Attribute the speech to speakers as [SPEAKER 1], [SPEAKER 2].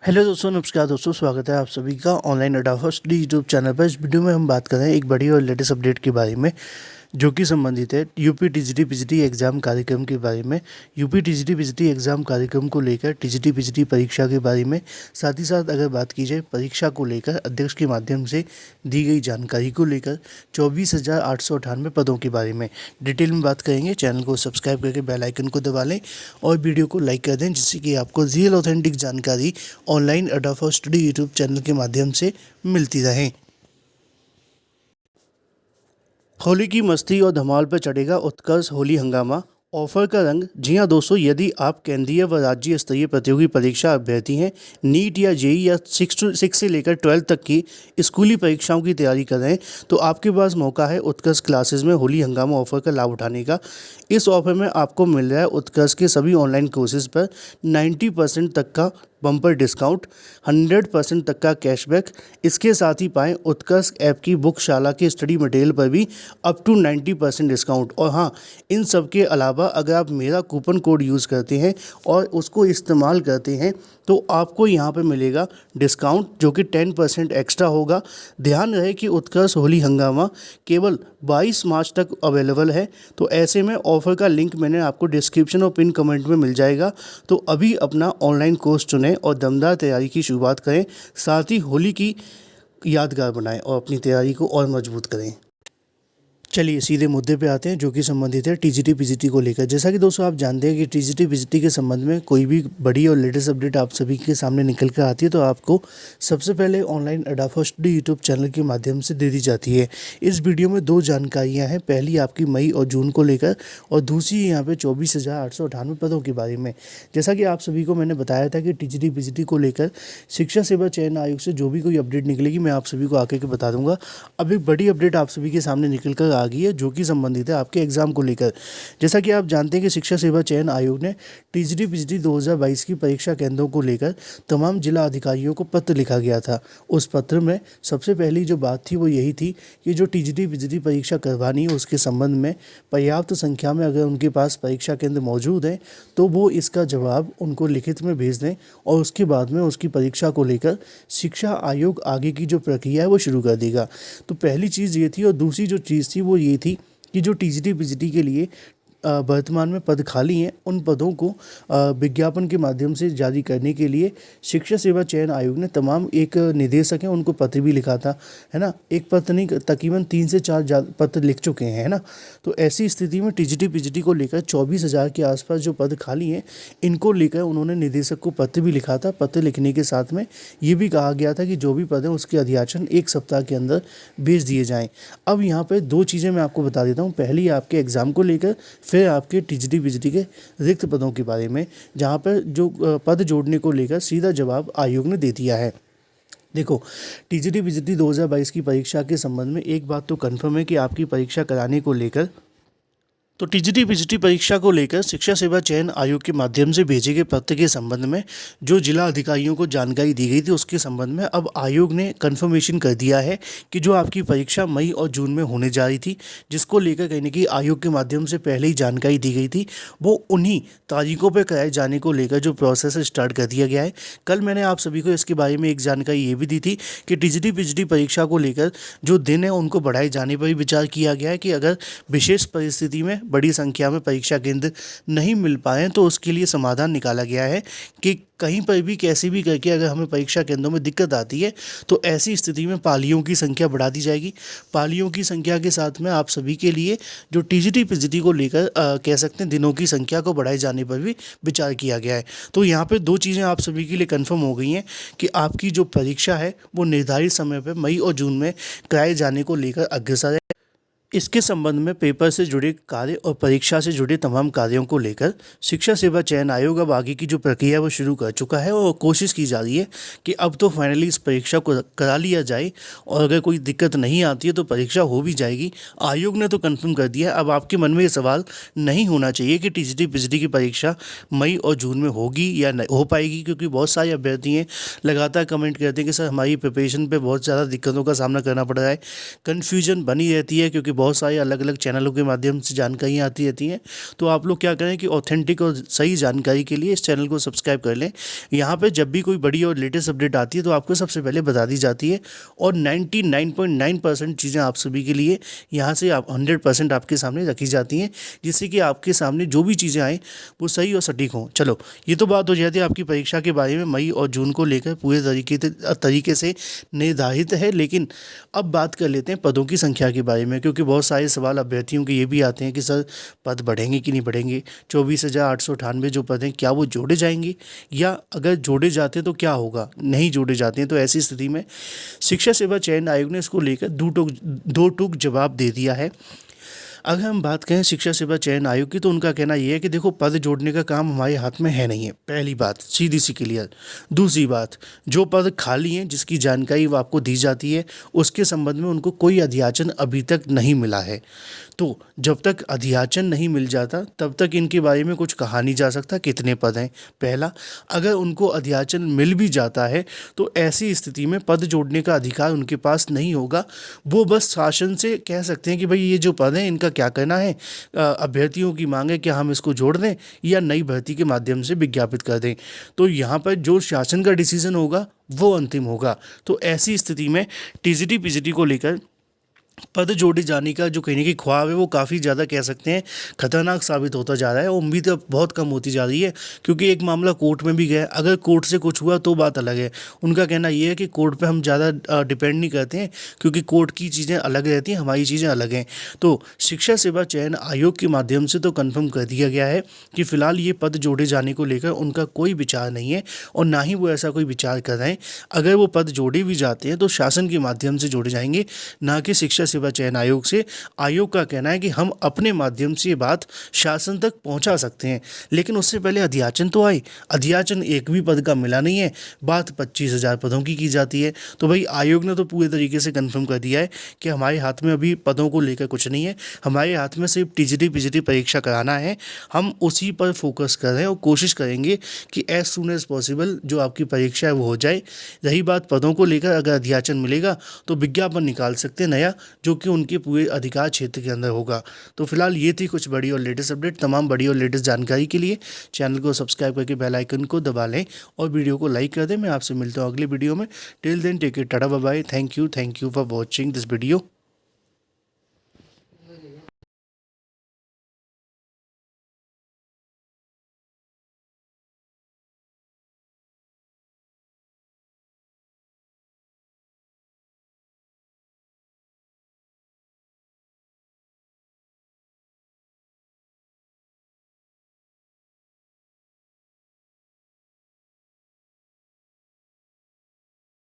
[SPEAKER 1] Hello दोस्तों, नमस्कार दोस्तों। स्वागत है आप सभी का ऑनलाइन अड्डा फर्स्ट यूट्यूब चैनल पर। इस वीडियो में हम बात कर रहे हैं एक बड़ी और लेटेस्ट अपडेट के बारे में, जो कि संबंधित है यूपी टीजीटी पीजीटी एग्ज़ाम कार्यक्रम के बारे में। यूपी टीजीटी पीजीटी एग्ज़ाम कार्यक्रम को लेकर टीजीटी पीजीटी परीक्षा के बारे में, साथ ही साथ अगर बात की जाए परीक्षा को लेकर अध्यक्ष के माध्यम से दी गई जानकारी को लेकर 24,898 पदों के बारे में डिटेल में बात करेंगे। चैनल को सब्सक्राइब करके बेल आइकन को दबा लें और वीडियो को लाइक कर दें, जिससे कि आपको रियल ऑथेंटिक जानकारी ऑनलाइन अड्डा फॉर स्टडी यूट्यूब चैनल के माध्यम से मिलती रहे। होली की मस्ती और धमाल पर चढ़ेगा उत्कर्ष होली हंगामा, ऑफर का रंग। जी हाँ दोस्तों, यदि आप केंद्रीय व राज्य स्तरीय प्रतियोगी परीक्षा अभ्यर्थी हैं, नीट या जेई या 6 से लेकर 12 तक की स्कूली परीक्षाओं की तैयारी कर रहे हैं, तो आपके पास मौका है उत्कर्ष क्लासेस में होली हंगामा ऑफर का लाभ उठाने का। इस ऑफर में आपको मिल रहा है उत्कर्ष के सभी ऑनलाइन कोर्सेज पर 90% तक का बम्पर डिस्काउंट, 100% तक का कैशबैक। इसके साथ ही पाएँ उत्कर्ष ऐप की बुकशाला के स्टडी मटेरियल पर भी अप टू 90% डिस्काउंट। और हाँ, इन सब के अलावा अगर आप मेरा कूपन कोड यूज़ करते हैं और उसको इस्तेमाल करते हैं तो आपको यहाँ पे मिलेगा डिस्काउंट, जो कि 10% एक्स्ट्रा होगा। ध्यान रहे कि उत्कर्ष होली हंगामा केवल 22 मार्च तक अवेलेबल है, तो ऐसे में ऑफ़र का लिंक मैंने आपको डिस्क्रिप्शन और पिन कमेंट में मिल जाएगा। तो अभी अपना ऑनलाइन कोर्स चुनें और दमदार तैयारी की शुरुआत करें, साथ ही होली की यादगार बनाएं और अपनी तैयारी को और मजबूत करें। चलिए सीधे मुद्दे पे आते हैं, जो कि संबंधित है टीजीटी पीजीटी को लेकर। जैसा कि दोस्तों आप जानते हैं कि टीजीटी पीजीटी के संबंध में कोई भी बड़ी और लेटेस्ट अपडेट आप सभी के सामने निकल कर आती है, तो आपको सबसे पहले ऑनलाइन अड्डा फॉर स्टडी यूट्यूब चैनल के माध्यम से दे दी जाती है। इस वीडियो में दो जानकारियाँ हैं, पहली आपकी मई और जून को लेकर, और दूसरी यहाँ पे 24,898 पदों के बारे में। जैसा कि आप सभी को मैंने बताया था कि टीजीटी पीजीटी को लेकर शिक्षा सेवा चयन आयोग से जो भी कोई अपडेट निकलेगी मैं आप सभी को आके के बता दूंगा। अब एक बड़ी अपडेट आप सभी के सामने निकल कर आ गई है, जो कि संबंधित है आपके एग्जाम को लेकर। जैसा कि आप जानते हैं कि शिक्षा सेवा चयन आयोग ने टीजीटी पीजीटी 2022 की परीक्षा केंद्रों को लेकर तमाम जिला अधिकारियों को पत्र लिखा गया था। उस पत्र में सबसे पहली जो बात थी वो यही थी कि जो टीजीटी पीजीटी परीक्षा करवानी है उसके संबंध में पर्याप्त संख्या में अगर उनके पास परीक्षा केंद्र मौजूद हैं तो वो इसका जवाब उनको लिखित में भेज दें, और उसके बाद में उसकी परीक्षा को लेकर शिक्षा आयोग आगे की जो प्रक्रिया है वो शुरू कर देगा। तो पहली चीज़ ये थी, और दूसरी जो चीज़ थी वो ये थी कि जो टीजीटी पीजीटी के लिए वर्तमान में पद खाली हैं, उन पदों को विज्ञापन के माध्यम से जारी करने के लिए शिक्षा सेवा चयन आयोग ने तमाम एक निदेशक हैं उनको पत्र भी लिखा था, है ना। एक पत्र नहीं, तकरीबन 3 से 4 पत्र लिख चुके हैं, है ना। तो ऐसी स्थिति में टीजीटी पीजीटी को लेकर 24,000 के आसपास जो पद खाली हैं, इनको लेकर उन्होंने निदेशक को पत्र भी लिखा था। पत्र लिखने के साथ में ये भी कहा गया था कि जो भी पद हैं उसके अध्याचन 1 सप्ताह के अंदर भेज दिए जाएँ। अब यहाँ पर दो चीज़ें मैं आपको बता देता हूँ। पहली आपके एग्ज़ाम को लेकर, फिर आपके टीजीटी पीजीटी के रिक्त पदों के बारे में, जहाँ पर जो पद जोड़ने को लेकर सीधा जवाब आयोग ने दे दिया है। देखो, टीजीटी पीजीटी 2022 की परीक्षा के संबंध में एक बात तो कन्फर्म है कि आपकी परीक्षा कराने को लेकर, तो टीजीटी पीजीटी परीक्षा को लेकर शिक्षा सेवा चयन आयोग के माध्यम से भेजे गए पत्र के संबंध में जो जिला अधिकारियों को जानकारी दी गई थी उसके संबंध में अब आयोग ने कंफर्मेशन कर दिया है कि जो आपकी परीक्षा मई और जून में होने जा रही थी, जिसको लेकर कहीं ना कहीं आयोग के माध्यम से पहले ही जानकारी दी गई थी, वो उन्हीं तारीखों पर कराए जाने को लेकर जो प्रोसेस स्टार्ट कर दिया गया है। कल मैंने आप सभी को इसके बारे में एक जानकारी ये भी दी थी कि टीजीटी पीजीटी परीक्षा को लेकर जो दिन है उनको बढ़ाए जाने पर भी विचार किया गया है कि अगर विशेष परिस्थिति में बड़ी संख्या में परीक्षा केंद्र नहीं मिल पाए तो उसके लिए समाधान निकाला गया है कि कहीं पर भी कैसे भी करके अगर हमें परीक्षा केंद्रों में दिक्कत आती है तो ऐसी स्थिति में पालियों की संख्या बढ़ा दी जाएगी। पालियों की संख्या के साथ में आप सभी के लिए जो टीजीटी पीजीटी को लेकर कह सकते हैं दिनों की संख्या को बढ़ाए जाने पर भी विचार किया गया है। तो यहाँ पर दो चीज़ें आप सभी के लिए कन्फर्म हो गई हैं कि आपकी जो परीक्षा है वो निर्धारित समय पर मई और जून में कराए जाने को लेकर अग्रसर है। इसके संबंध में पेपर से जुड़े कार्य और परीक्षा से जुड़े तमाम कार्यों को लेकर शिक्षा सेवा चयन आयोग अब आगे की जो प्रक्रिया है वो शुरू कर चुका है, और कोशिश की जा रही है कि अब तो फाइनली इस परीक्षा को करा लिया जाए, और अगर कोई दिक्कत नहीं आती है तो परीक्षा हो भी जाएगी। आयोग ने तो कंफर्म कर दिया है। अब आपके मन में ये सवाल नहीं होना चाहिए कि टीजीटी पीजीटी की परीक्षा मई और जून में होगी या नहीं हो पाएगी, क्योंकि बहुत सारे अभ्यर्थी हैं लगातार कमेंट करते हैं कि सर हमारी प्रिपरेशन पर बहुत ज़्यादा दिक्कतों का सामना करना पड़ रहा है, कन्फ्यूजन बनी रहती है, क्योंकि बहुत सारे अलग अलग चैनलों के माध्यम से जानकारियाँ आती रहती हैं। तो आप लोग क्या करें कि ऑथेंटिक और सही जानकारी के लिए इस चैनल को सब्सक्राइब कर लें। यहाँ पे जब भी कोई बड़ी और लेटेस्ट अपडेट आती है तो आपको सबसे पहले बता दी जाती है, और 99.9% चीज़ें आप सभी के लिए यहाँ से आप 100% आपके सामने रखी जाती हैं, जिससे कि आपके सामने जो भी चीज़ें आएँ वो सही और सटीक हों। चलो, ये तो बात हो जाती है आपकी परीक्षा के बारे में, मई और जून को लेकर पूरे तरीके से निर्धारित है। लेकिन अब बात कर लेते हैं पदों की संख्या के बारे में, क्योंकि बहुत सारे सवाल अभ्यर्थियों के ये भी आते हैं कि सर पद बढ़ेंगे कि नहीं बढ़ेंगे। 24,898 जो पद हैं क्या वो जोड़े जाएंगे, या अगर जोड़े जाते हैं तो क्या होगा, नहीं जोड़े जाते हैं तो ऐसी स्थिति में शिक्षा सेवा चयन आयोग ने इसको लेकर दो टूक जवाब दे दिया है। अगर हम बात करें शिक्षा सेवा चयन आयोग की, तो उनका कहना यह है कि देखो, पद जोड़ने का काम हमारे हाथ में है नहीं है, पहली बात सीधी सी क्लियर। दूसरी बात, जो पद खाली हैं जिसकी जानकारी वो आपको दी जाती है, उसके संबंध में उनको कोई अध्याचन अभी तक नहीं मिला है। तो जब तक अध्याचन नहीं मिल जाता तब तक इनके बारे में कुछ कहा नहीं जा सकता कितने पद हैं। पहला, अगर उनको अध्याचन मिल भी जाता है तो ऐसी स्थिति में पद जोड़ने का अधिकार उनके पास नहीं होगा। वो बस शासन से कह सकते हैं कि भाई ये जो पद हैं इनका क्या करना है, अभ्यर्थियों की मांग है क्या हम इसको जोड़ दें या नई भर्ती के माध्यम से विज्ञापित कर दें। तो यहाँ पर जो शासन का डिसीजन होगा वो अंतिम होगा। तो ऐसी स्थिति में टीजीटी पीजीटी को लेकर पद जोड़े जाने का जो कहने की ख्वाब है वो काफ़ी ज़्यादा कह सकते हैं खतरनाक साबित होता जा रहा है। उम्मीद अब बहुत कम होती जा रही है, क्योंकि एक मामला कोर्ट में भी गया। अगर कोर्ट से कुछ हुआ तो बात अलग है। उनका कहना ये है कि कोर्ट पे हम ज़्यादा डिपेंड नहीं करते हैं, क्योंकि कोर्ट की चीज़ें अलग रहती हैं, हमारी चीज़ें अलग हैं। तो शिक्षा सेवा चयन आयोग के माध्यम से तो कन्फर्म कर दिया गया है कि फ़िलहाल ये पद जोड़े जाने को लेकर उनका कोई विचार नहीं है, और ना ही वो ऐसा कोई विचार कर रहे हैं। अगर वो पद जोड़े भी जाते हैं तो शासन के माध्यम से जोड़े जाएंगे, ना कि शिक्षा सेवा चयन आयोग से। आयोग का कहना है कि हम अपने माध्यम से ये बात शासन तक पहुंचा सकते हैं, लेकिन उससे पहले अध्याचन तो आए। अध्याचन एक भी पद का मिला नहीं है, बात 25,000 पदों की जाती है। तो भाई आयोग ने तो पूरे तरीके से कंफर्म कर दिया है कि हमारे हाथ में अभी पदों को लेकर कुछ नहीं है, हमारे हाथ में सिर्फ टीजीटी पीजीटी परीक्षा कराना है। हम उसी पर फोकस कर रहे हैं और कोशिश करेंगे कि एज सून एज पॉसिबल जो आपकी परीक्षा है वो हो जाए। रही बात पदों को लेकर, अगर अध्याचन मिलेगा तो विज्ञापन निकाल सकते हैं नया, जो कि उनके पूरे अधिकार क्षेत्र के अंदर होगा। तो फिलहाल ये थी कुछ बड़ी और लेटेस्ट अपडेट। तमाम बड़ी और लेटेस्ट जानकारी के लिए चैनल को सब्सक्राइब करके बेल आइकन को दबा लें और वीडियो को लाइक कर दें। मैं आपसे मिलता हूँ अगले वीडियो में। Till then take care, tata bye bye. Thank you for watching this video.